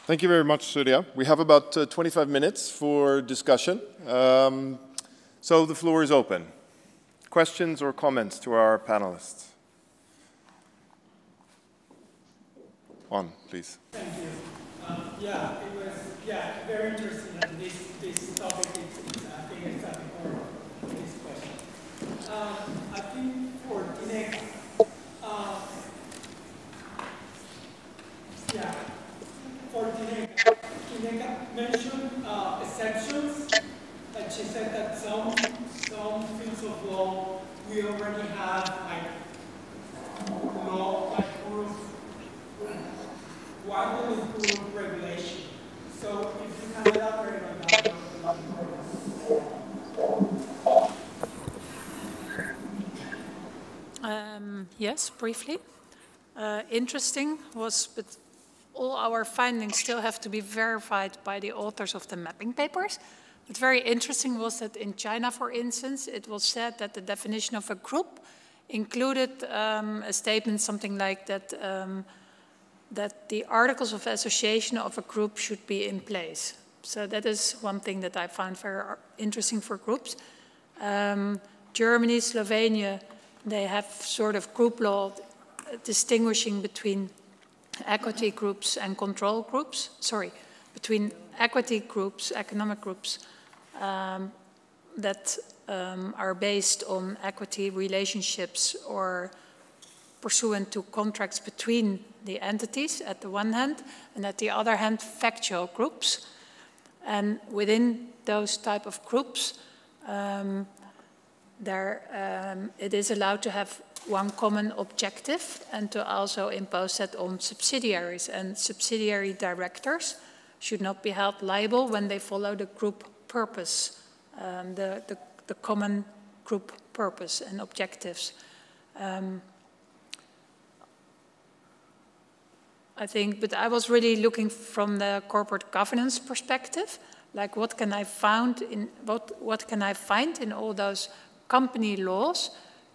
Thank you very much, Surya. We have about 25 minutes for discussion. So the floor is open. Questions or comments to our panelists? On, please. Thank you. It was very interesting, and this topic is I think it's at the core of this question. I think for Tineke, Tineke mentioned exceptions, and she said that some fields of law we already have law widely improved regulation. So if you can elaborate on that. Yes, briefly. Interesting was, but all our findings still have to be verified by the authors of the mapping papers. But very interesting was that in China, for instance, it was said that the definition of a group included a statement something like that, that the articles of association of a group should be in place. So that is one thing that I found very interesting for groups. Germany, Slovenia, they have sort of group law distinguishing between equity groups and control groups. Sorry, between equity groups, economic groups that are based on equity relationships or pursuant to contracts between the entities at the one hand, and at the other hand, factual groups. And within those type of groups, it is allowed to have one common objective and to also impose that on subsidiaries. And subsidiary directors should not be held liable when they follow the group purpose, the common group purpose and objectives. I think, but I was really looking from the corporate governance perspective, like what can I find in all those company laws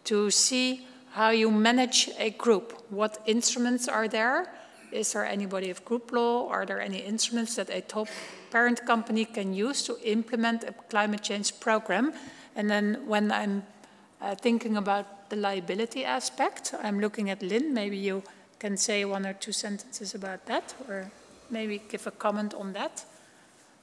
to see how you manage a group. What instruments are there? Is there any body of group law? Are there any instruments that a top parent company can use to implement a climate change program? And then when I'm thinking about the liability aspect, I'm looking at Linn. Maybe you can say one or two sentences about that, or maybe give a comment on that.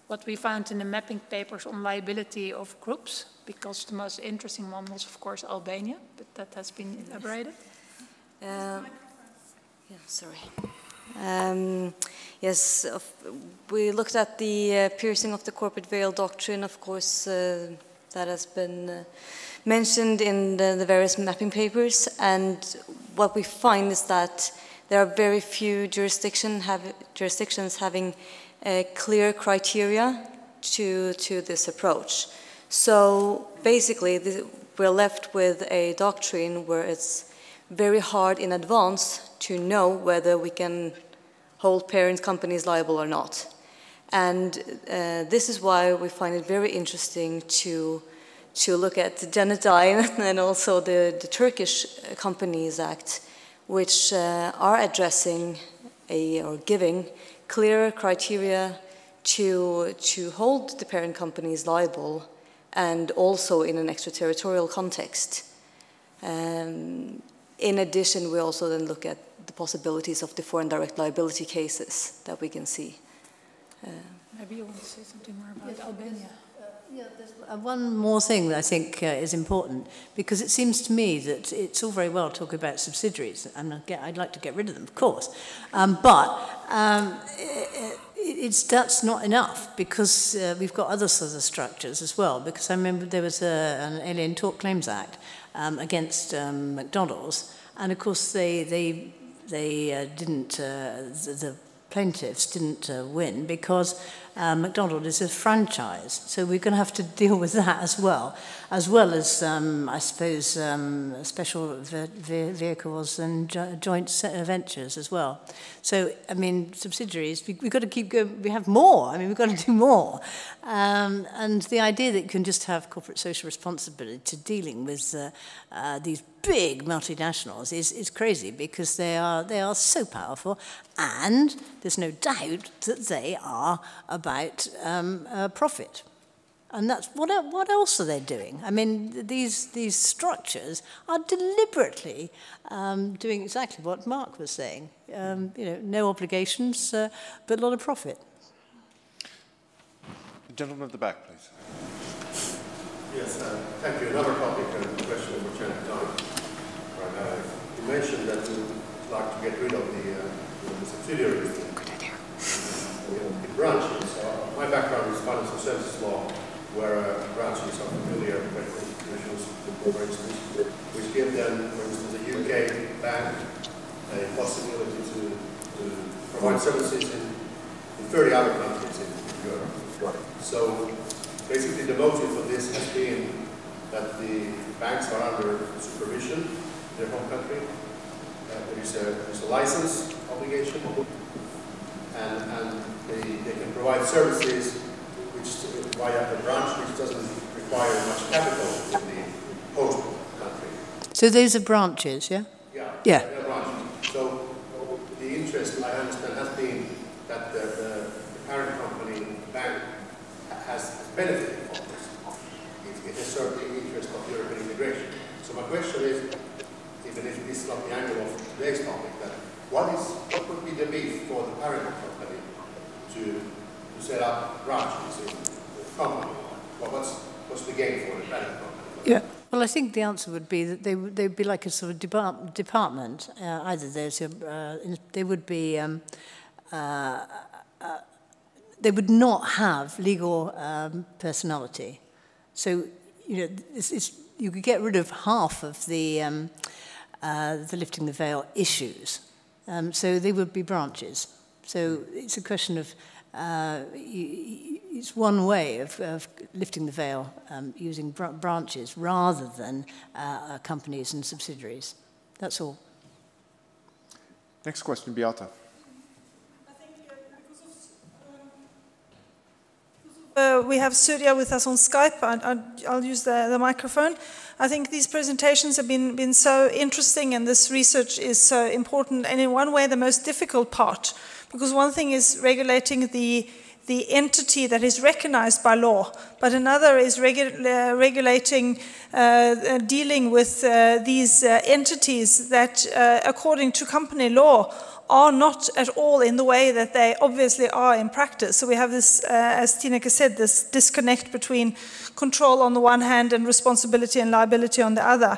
What we found in the mapping papers on liability of groups, because the most interesting one was, of course, Albania, but that has been elaborated. Yes, we looked at the piercing of the corporate veil doctrine, of course, that has been mentioned in the various mapping papers, and what we find is that there are very few jurisdictions having clear criteria to this approach. So basically, we're left with a doctrine where it's very hard in advance to know whether we can hold parent companies liable or not. And this is why we find it very interesting to look at the Dine and also the Turkish Companies Act, which are addressing or giving clearer criteria to hold the parent companies liable, and also in an extraterritorial context. In addition, we also then look at the possibilities of the foreign direct liability cases that we can see. Maybe you want to say something more about Albania. There's one more thing that I think is important, because it seems to me that it's all very well talking about subsidiaries, and I'd like to get rid of them, of course, that's not enough, because we've got other sort of structures as well, because I remember there was an Alien Tort Claims Act against McDonald's, and of course they didn't, the plaintiffs didn't win because McDonald's is a franchise. So we're going to have to deal with that as well as, I suppose, special vehicles and joint ventures as well. So, I mean, subsidiaries, we've got to keep going. We have more. I mean, we've got to do more. And the idea that you can just have corporate social responsibility to dealing with these big multinationals is crazy, because they are so powerful, and there's no doubt that they are about profit. And that's what else are they doing? I mean, these structures are deliberately doing exactly what Mark was saying. You know, no obligations, but a lot of profit. The gentleman at the back, please. Yes, thank you. Another topic and question for China time. Right, you mentioned that you would like to get rid of the subsidiaries. Good idea. The branches. My background is financial services law, where branches are familiar with institutions, for instance, which give them, for instance, a UK bank a possibility to provide services in 30 other countries in Europe. So basically the motive for this has been that the banks are under supervision in their home country. There's a license obligation, and they can provide services via the branch, which doesn't require much capital in the host country. So those are branches, yeah? Yeah. Branches. So the interest, I understand, has been that the parent company, the bank, has benefited from this. It has served the interest of European integration. So my question is, even if this is not the angle of today's topic, that what would be the beef for the parent company to set up branches in the company? Well, what's the gain for the parent company? Yeah. Well, I think the answer would be that they'd be like a sort of department. Either they would be they would not have legal personality. So you know, you could get rid of half of the lifting the veil issues. So they would be branches. So it's a question of it's one way of lifting the veil using branches rather than companies and subsidiaries. That's all. Next question, Beata. I think because we have Surya with us on Skype, and I'll use the microphone. I think these presentations have been so interesting, and this research is so important, and in one way the most difficult part, because one thing is regulating the entity that is recognized by law, but another is regulating, dealing with these entities that, according to company law, are not at all in the way that they obviously are in practice. So we have this, as Tineke said, this disconnect between control on the one hand and responsibility and liability on the other.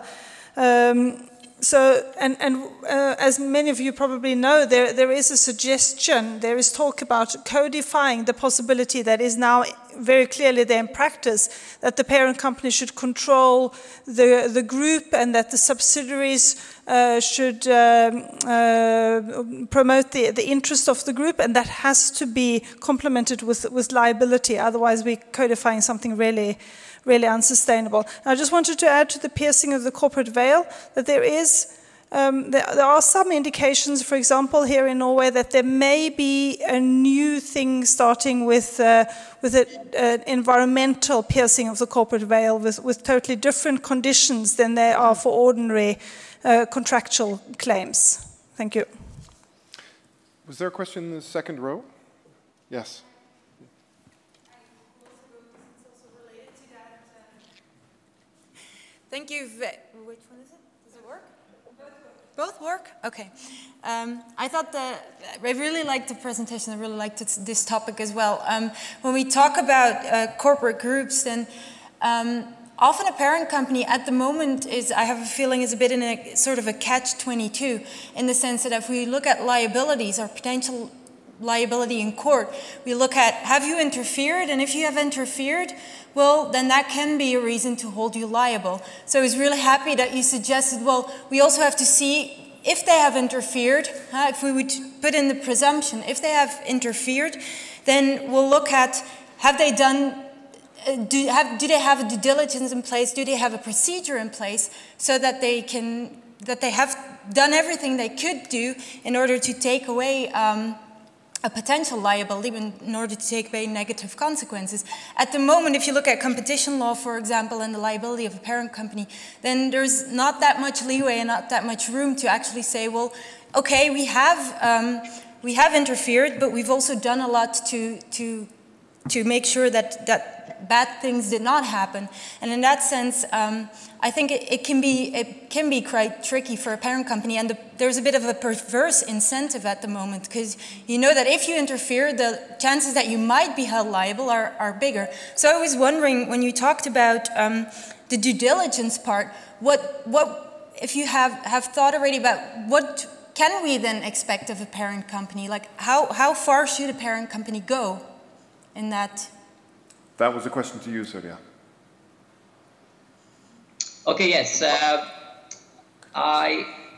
As many of you probably know, there is a suggestion, there is talk about codifying the possibility that is now very clearly there in practice, that the parent company should control the group and that the subsidiaries should promote the interest of the group, and that has to be complemented with liability, otherwise we're codifying something really unsustainable. I just wanted to add to the piercing of the corporate veil that there are some indications, for example, here in Norway, that there may be a new thing starting with an environmental piercing of the corporate veil with totally different conditions than there are for ordinary contractual claims. Thank you. Was there a question in the second row? Yes. Thank you. Which one is it? Does it work? Both work? Okay. I thought I really liked the presentation. I really liked this topic as well. When we talk about corporate groups, then often a parent company at the moment I have a feeling, is a bit in a sort of a catch-22, in the sense that if we look at liabilities or potential liability in court, we look at, have you interfered? And if you have interfered, well, then that can be a reason to hold you liable. So I was really happy that you suggested, well, we also have to see if they have interfered, if we would put in the presumption, if they have interfered, then we'll look at, have they done, do they have a due diligence in place, do they have a procedure in place, so that they have done everything they could do in order to take away a potential liability, in order to take away negative consequences. At the moment, if you look at competition law, for example, and the liability of a parent company, then there's not that much leeway and not that much room to actually say, well, okay, we have we have interfered, but we've also done a lot to make sure that bad things did not happen. And in that sense, I think it can be quite tricky for a parent company, and there's a bit of a perverse incentive at the moment, because you know that if you interfere, the chances that you might be held liable are bigger. So I was wondering, when you talked about the due diligence part, what if you have thought already about what can we then expect of a parent company? Like how far should a parent company go in that? That was a question to you, Surya. Okay, yes.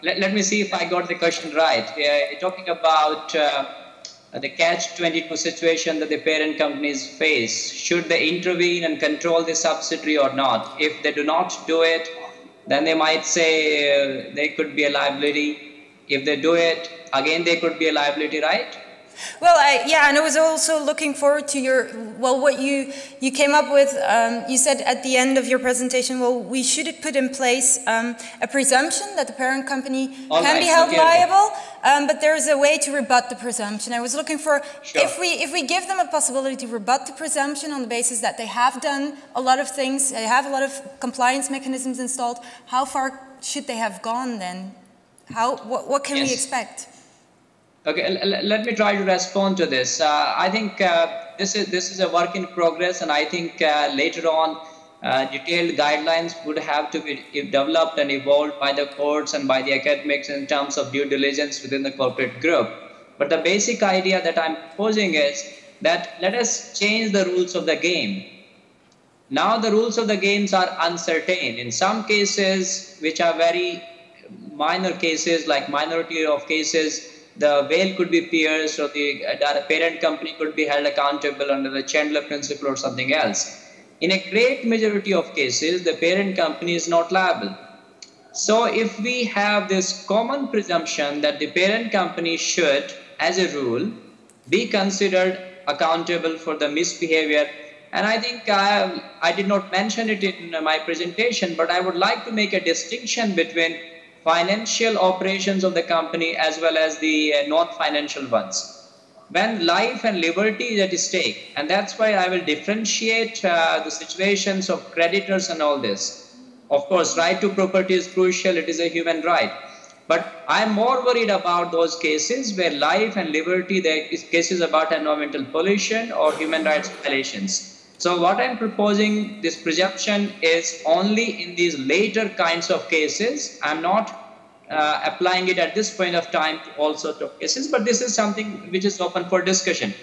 Let me see if I got the question right. You're talking about the catch-22 situation that the parent companies face. Should they intervene and control the subsidiary or not? If they do not do it, then they might say they could be a liability. If they do it, again, they could be a liability, right? Well, yeah, and I was also looking forward to what you came up with. You said at the end of your presentation, well, we should put in place a presumption that the parent company can be held liable, but there's a way to rebut the presumption. I was looking for, if we give them a possibility to rebut the presumption on the basis that they have done a lot of things, they have a lot of compliance mechanisms installed, how far should they have gone then? What can we expect? Okay, let me try to respond to this. I think this is a work in progress, and I think later on detailed guidelines would have to be developed and evolved by the courts and by the academics in terms of due diligence within the corporate group. But the basic idea that I'm proposing is that let us change the rules of the game. Now the rules of the games are uncertain. In some cases, which are very minor cases, like minority of cases, the veil could be pierced, or the parent company could be held accountable under the Chandler principle or something else. In a great majority of cases, the parent company is not liable. So if we have this common presumption that the parent company should, as a rule, be considered accountable for the misbehavior, and I think I did not mention it in my presentation, but I would like to make a distinction between financial operations of the company as well as the non-financial ones. When life and liberty is at stake, and that's why I will differentiate the situations of creditors and all this. Of course, right to property is crucial, it is a human right. But I'm more worried about those cases where life and liberty, there is cases about environmental pollution or human rights violations. So what I'm proposing, this presumption is only in these later kinds of cases. I'm not applying it at this point of time to all sorts of cases, but this is something which is open for discussion.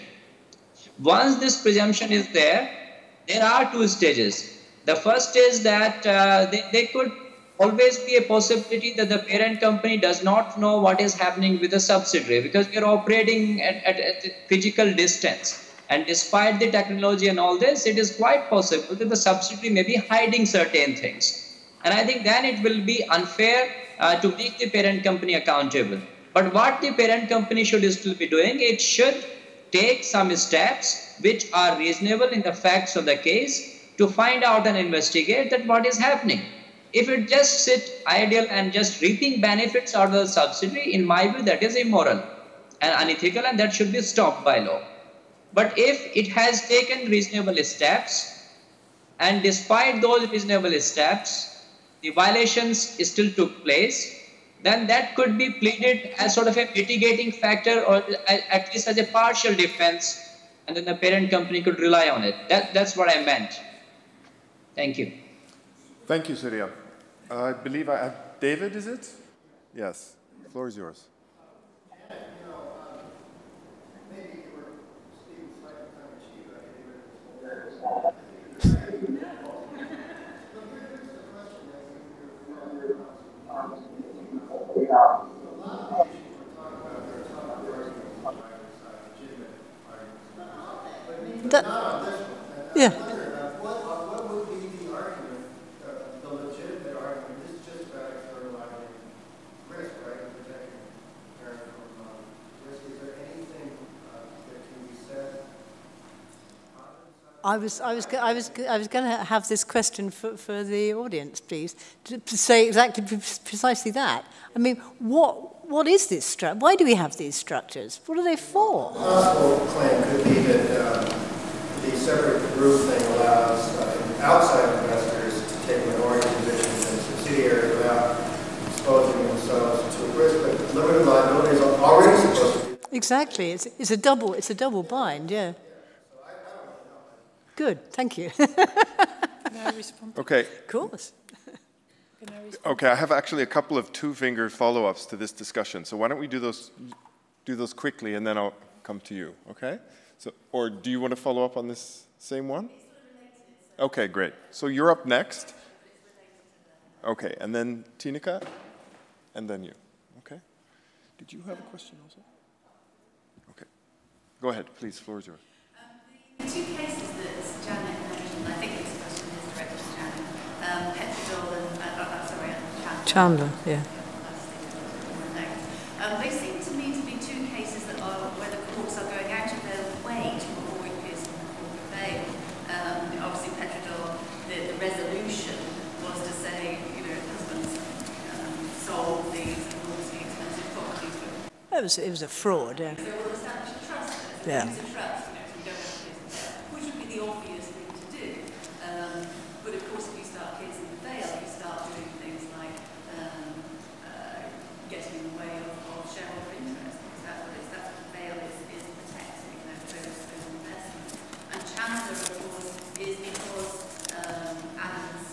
Once this presumption is there are two stages. The first is that there could always be a possibility that the parent company does not know what is happening with the subsidiary, because we are operating at a physical distance. And despite the technology and all this, it is quite possible that the subsidiary may be hiding certain things. And I think then it will be unfair to make the parent company accountable. But what the parent company should still be doing, it should take some steps which are reasonable in the facts of the case to find out and investigate that what is happening. If it just sit idle and just reaping benefits out of the subsidiary, in my view, that is immoral and unethical, and that should be stopped by law. But if it has taken reasonable steps, and despite those reasonable steps, the violations still took place, then that could be pleaded as sort of a mitigating factor, or at least as a partial defense, and then the parent company could rely on it. That's what I meant. Thank you. Thank you, Surya. I believe I have David, is it? Yes, the floor is yours. Yeah. What would be the argument, the legitimate argument? This is just about externalizing risk, right? Protecting parents from risk. Is there anything that can be said? I was going to have this question for the audience, please, to say exactly precisely that. I mean, what what is this structure? Why do we have these structures? What are they for? A possible claim could be that the separate group thing allows outside investors to take minority positions in subsidiaries without exposing themselves to risk, but limited liability is already supposed to be. Exactly, it's a double bind, yeah. Good, thank you. Can I respond? Okay. Of course. Okay, I have actually a couple of two-finger follow-ups to this discussion. So why don't we do those quickly, and then I'll come to you. Okay? So, or do you want to follow up on this same one? Okay, great. So you're up next. Okay, and then Tineke, and then you. Okay? Did you have a question also? Okay. Go ahead, please. Floor is yours. The two cases that Janet mentioned, I think this question is directed to Janet, Petrodol and Chandler, yeah. They seem to me to be two cases that are where the courts are going out of their way to avoid piercing the corporate veil. Obviously, Petrodol, the resolution was to say, husbands sold these enormously expensive properties. It was a fraud, yeah. So we'll establish a trust. Yeah. It's a trust, so you don't have to pierce the veil, which would be the obvious thing to do. But of course, if you start piercing the veil, you start doing things like getting in the way of shareholder interest, because that's what the veil is protecting, those investments. And Chandler, of course, is because Adams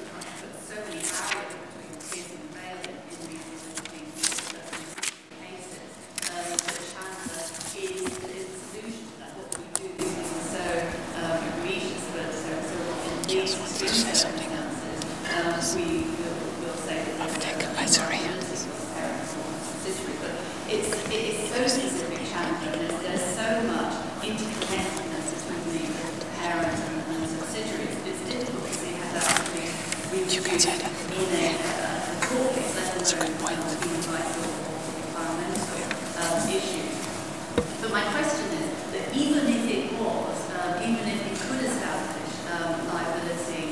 put so many barriers between piercing the veil in these cases, that Chandler is the solution to that. What we do is so egregious, but so in these circumstances, we will say that it's so specific, Chandler, and there's so much interconnectedness between the parent and subsidiaries. It's difficult to see how that would be reproduced in a court case, let alone human rights or environmental issues. But my question is that even if it was, even if we could establish liability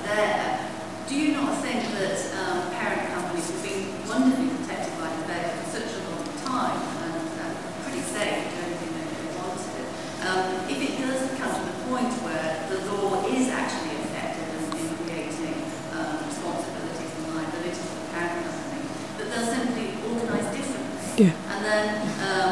there, do you not think that parent companies have been wonderfully protected by the veil for such a long time and pretty safe, doing anything they wanted? If it does come to the point where the law is actually effective in creating responsibilities and liabilities for the parent company, that they'll simply organise differently. Yeah. And then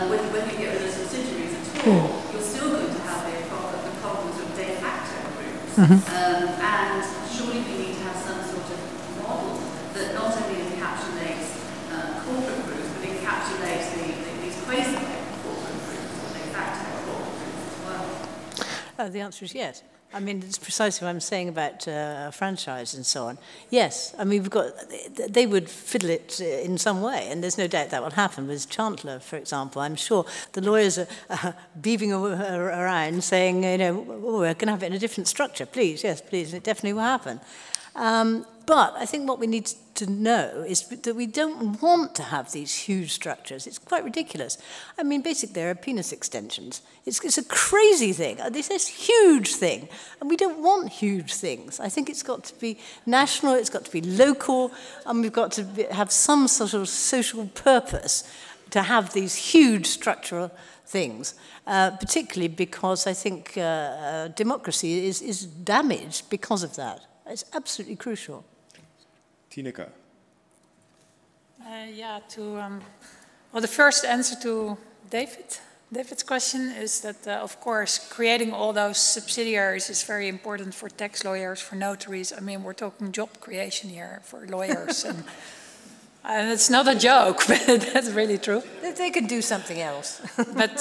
when you get rid of subsidiaries at all, you're still going to have the problems of de facto groups. And surely we need to have some sort of model that not only encapsulates corporate groups, but encapsulates these quasi-corporate groups, or de facto corporate groups as well. The answer is yes. I mean, it's precisely what I'm saying about franchise and so on. Yes, I mean, they would fiddle it in some way, and there's no doubt that will happen with Chandler, for example. I'm sure the lawyers are beaving around saying, we're going to have it in a different structure, please, yes, please, it definitely will happen. But I think what we need to know is that we don't want to have these huge structures. It's quite ridiculous. I mean, basically, they're penis extensions. It's a crazy thing. This is a huge thing. And we don't want huge things. I think it's got to be national, it's got to be local, and we've got to have some sort of social purpose to have these huge structural things, particularly because I think democracy is damaged because of that. It's absolutely crucial. Tineke. Well, the first answer to David's question is that, of course, creating all those subsidiaries is very important for tax lawyers, for notaries. I mean, we're talking job creation here for lawyers. And it's not a joke, but that's really true. They could do something else. But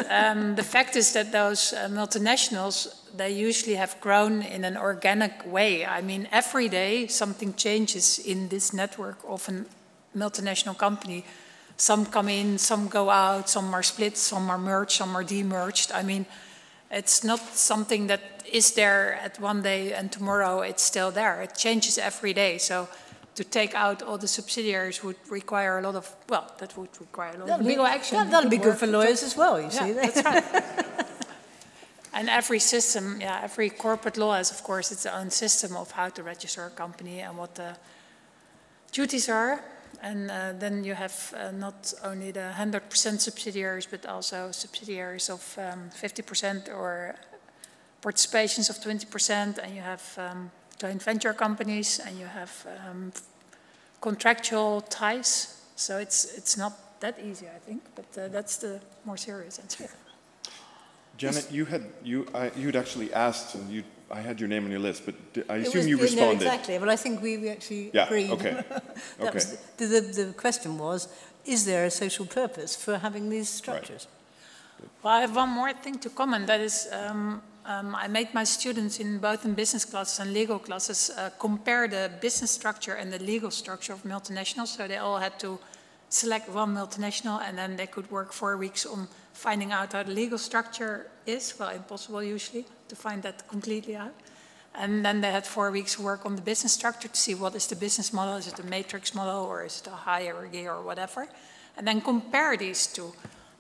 the fact is that those multinationals, they usually have grown in an organic way. I mean, every day something changes in this network of a multinational company. Some come in, some go out, some are split, some are merged, some are demerged. I mean, it's not something that is there at one day and tomorrow it's still there. It changes every day. So to take out all the subsidiaries would require a lot of, that would require a lot of legal action. That'll be good for lawyers as well, you see. That's right. And every system, every corporate law has, of course, its own system of how to register a company and what the duties are. And then you have not only the 100% subsidiaries, but also subsidiaries of 50% or participations of 20%, and you have joint venture companies, and you have contractual ties. So it's not that easy, I think, but that's the more serious answer. Janet, you'd actually asked, and I had your name on your list, but I assume you responded. No, exactly, but I think we actually agreed. Okay. Okay. The question was, is there a social purpose for having these structures? Right. Well, I have one more thing to comment. That is, I made my students in both in business classes and legal classes compare the business structure and the legal structure of multinationals. So they all had to select one multinational, and then they could work 4 weeks on finding out how the legal structure is. Well, impossible usually to find that completely out. And then they had 4 weeks to work on the business structure to see what is the business model. Is it a matrix model, or is it a hierarchy, or whatever? And then compare these two.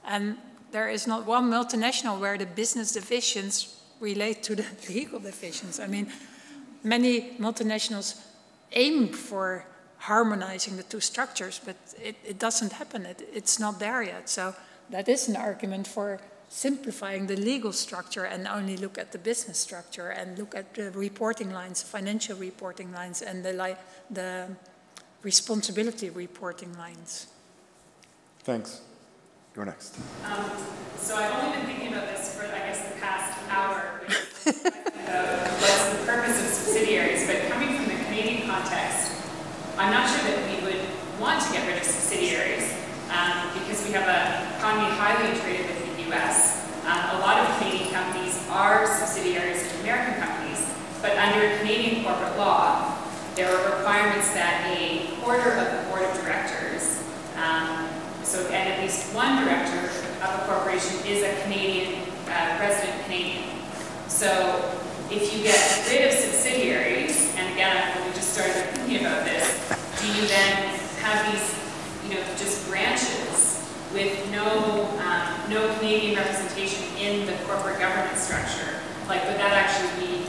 And there is not one multinational where the business divisions relate to the legal divisions. I mean, many multinationals aim for harmonizing the two structures, but it doesn't happen. It's not there yet. So that is an argument for simplifying the legal structure and only look at the business structure and look at the reporting lines, financial reporting lines, and the responsibility reporting lines. Thanks. You're next. So I've only been thinking about this for, I guess, the past hour, about what's the purpose of subsidiaries, but coming from the Canadian context, I'm not sure that we would want to get rid of subsidiaries because we have an economy highly integrated with the US. A lot of Canadian companies are subsidiaries of American companies, but under Canadian corporate law, there are requirements that a quarter of the board of directors, and at least one director of a corporation is a Canadian, resident Canadian. So if you get rid of subsidiaries, and again, when we just started thinking about this, do you then have these, just branches with no Canadian representation in the corporate governance structure? Like, would that actually be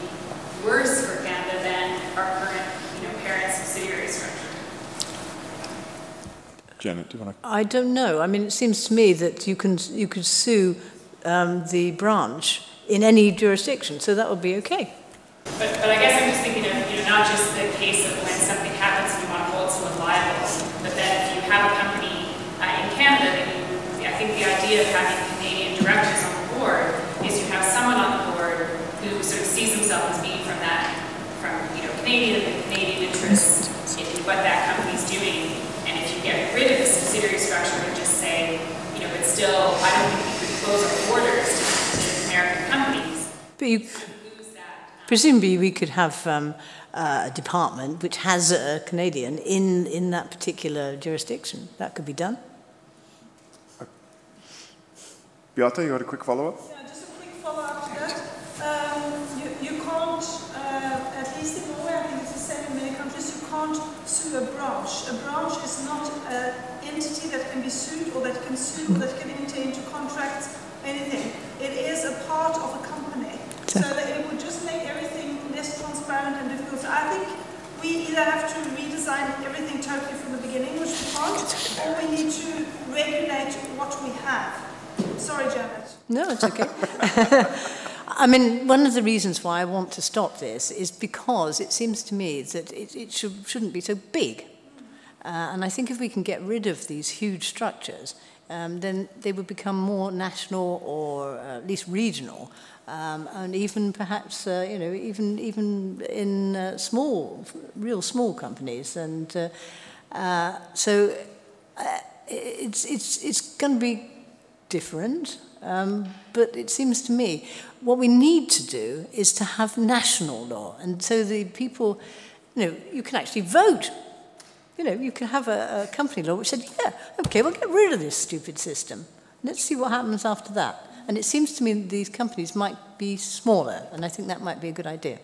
worse for Canada than our current, parent subsidiary structure? Janet, do you want to? I don't know. I mean, it seems to me that you could sue the branch in any jurisdiction, so that would be okay. But I guess I'm just thinking of, not just the case of when something happens and you want to hold someone liable, but then if you have a company in Canada, then I think the idea of having Canadian directors on the board is you have someone on the board who sort of sees himself as being from Canadian interest in what that company's doing. And if you get rid of the subsidiary structure and just say, but still, I don't think you could close our borders to American companies. But presumably we could have a department which has a Canadian in that particular jurisdiction. That could be done. Beata, you had a quick follow-up? Yeah, just a quick follow-up to that. You can't, at least in Norway, I think it's the same in many countries, you can't sue a branch. A branch is not an entity that can be sued or that can sue or that can enter into contracts, anything. It is a part of a company. So that it would just make everything less transparent and difficult. So I think we either have to redesign everything totally from the beginning, which we can't, or we need to regulate what we have. Sorry, Janet. No, it's okay. I mean, one of the reasons why I want to stop this is because it seems to me that it shouldn't be so big. And I think if we can get rid of these huge structures, then they would become more national or at least regional, and even perhaps, even in real small companies. And so it's going to be different, but it seems to me what we need to do is to have national law, and so the people, you can actually vote. You can have a company law which said, yeah, okay, we'll get rid of this stupid system. Let's see what happens after that. And it seems to me that these companies might be smaller, and I think that might be a good idea.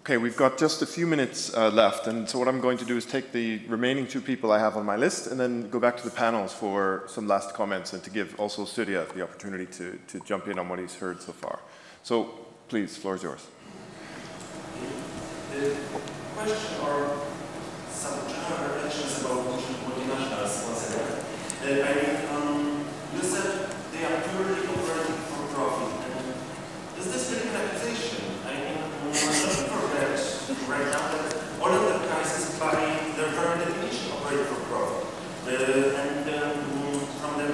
Okay, we've got just a few minutes left, and so what I'm going to do is take the remaining 2 people I have on my list and then go back to the panels for some last comments and to give also Surya the opportunity to jump in on what he's heard so far. So, please, floor is yours. The question or some general questions about multinationals once again. You said they are purely operating for profit. And is this really an accusation? Don't forget right now that all of the crises by their very definition operate for profit. And from the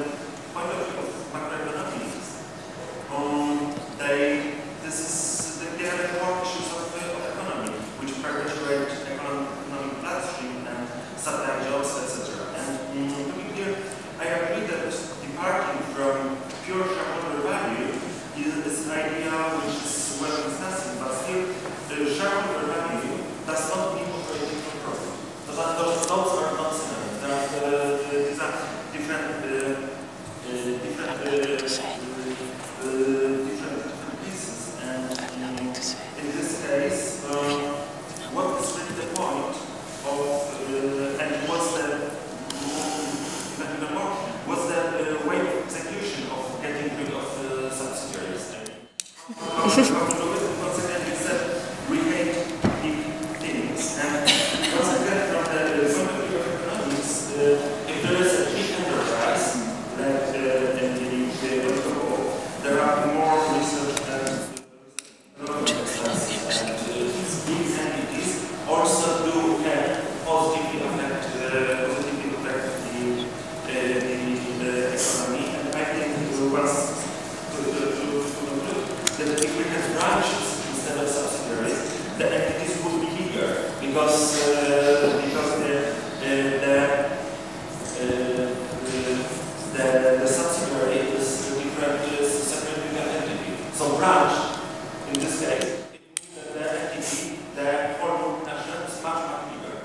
point of view of macroeconomics, they have more issues of economy, which perpetuate economic bloodstream and supply jobs, etc. And to be clear, I agree that departing from pure shareholder value is an idea which is well discussed, but still, the shareholder value does not mean operating for profit. So those are not synonyms. These are different pieces. And in this case, what is really the point of, and what's the, even more, what's the way of execution of getting rid of subsidiaries? Once again, you said we hate big things. And once again, from the point of view of economics, if there is a big enterprise, like in the Oslo, there are more research and these big entities also do positively affect the economy. And I think once that if we have branches instead of subsidiaries, the entities would be bigger because the subsidiary is a different separate legal entity. So branch, in this case, it means that the entity, the whole multinational is much bigger.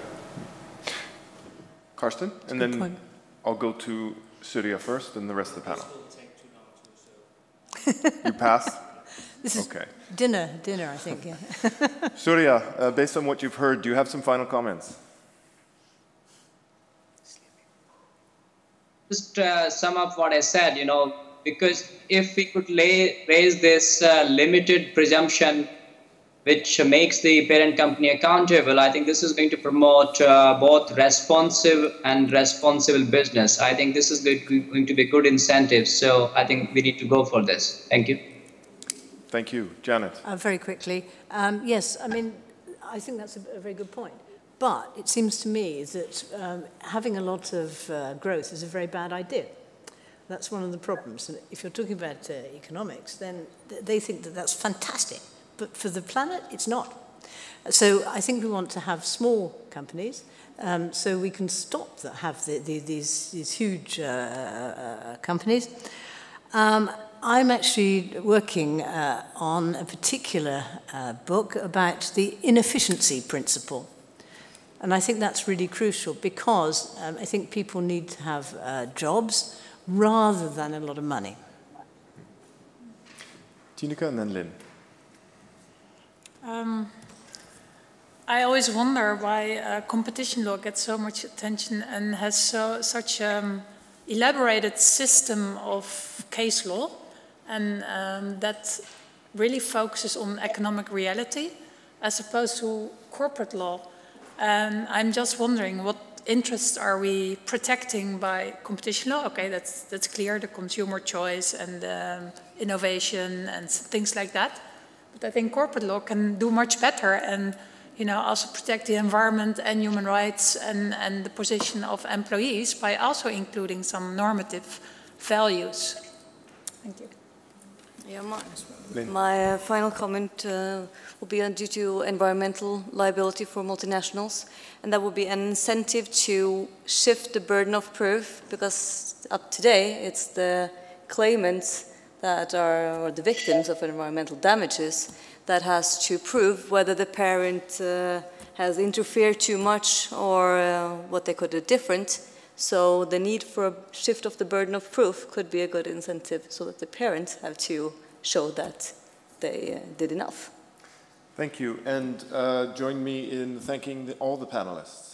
Karsten, and then I'll go to Surya first and the rest of the panel. You pass? This is okay. dinner, I think, yeah. Surya, based on what you've heard, do you have some final comments? Just sum up what I said, because if we could raise this limited presumption which makes the parent company accountable, I think this is going to promote both responsive and responsible business. I think this is going to be good incentive. So I think we need to go for this. Thank you. Thank you. Janet. Very quickly. Yes, I mean, I think that's a very good point. But it seems to me that having a lot of growth is a very bad idea. That's one of the problems. And if you're talking about economics, then they think that that's fantastic. But for the planet, it's not. So I think we want to have small companies so we can stop these huge companies. I'm actually working on a particular book about the inefficiency principle. And I think that's really crucial because I think people need to have jobs rather than a lot of money. Tineke and then Linn. I always wonder why competition law gets so much attention and has such elaborated system of case law, and that really focuses on economic reality as opposed to corporate law. And I'm just wondering, what interests are we protecting by competition law? Okay, that's clear, the consumer choice and innovation and things like that. But I think corporate law can do much better and also protect the environment and human rights and the position of employees by also including some normative values. Thank you. Yeah, my final comment will be due to environmental liability for multinationals, and that would be an incentive to shift the burden of proof, because up today it's the claimants that are, or the victims of environmental damages, that has to prove whether the parent has interfered too much or what they could do different. So the need for a shift of the burden of proof could be a good incentive so that the parents have to show that they did enough. Thank you. And join me in thanking all the panelists.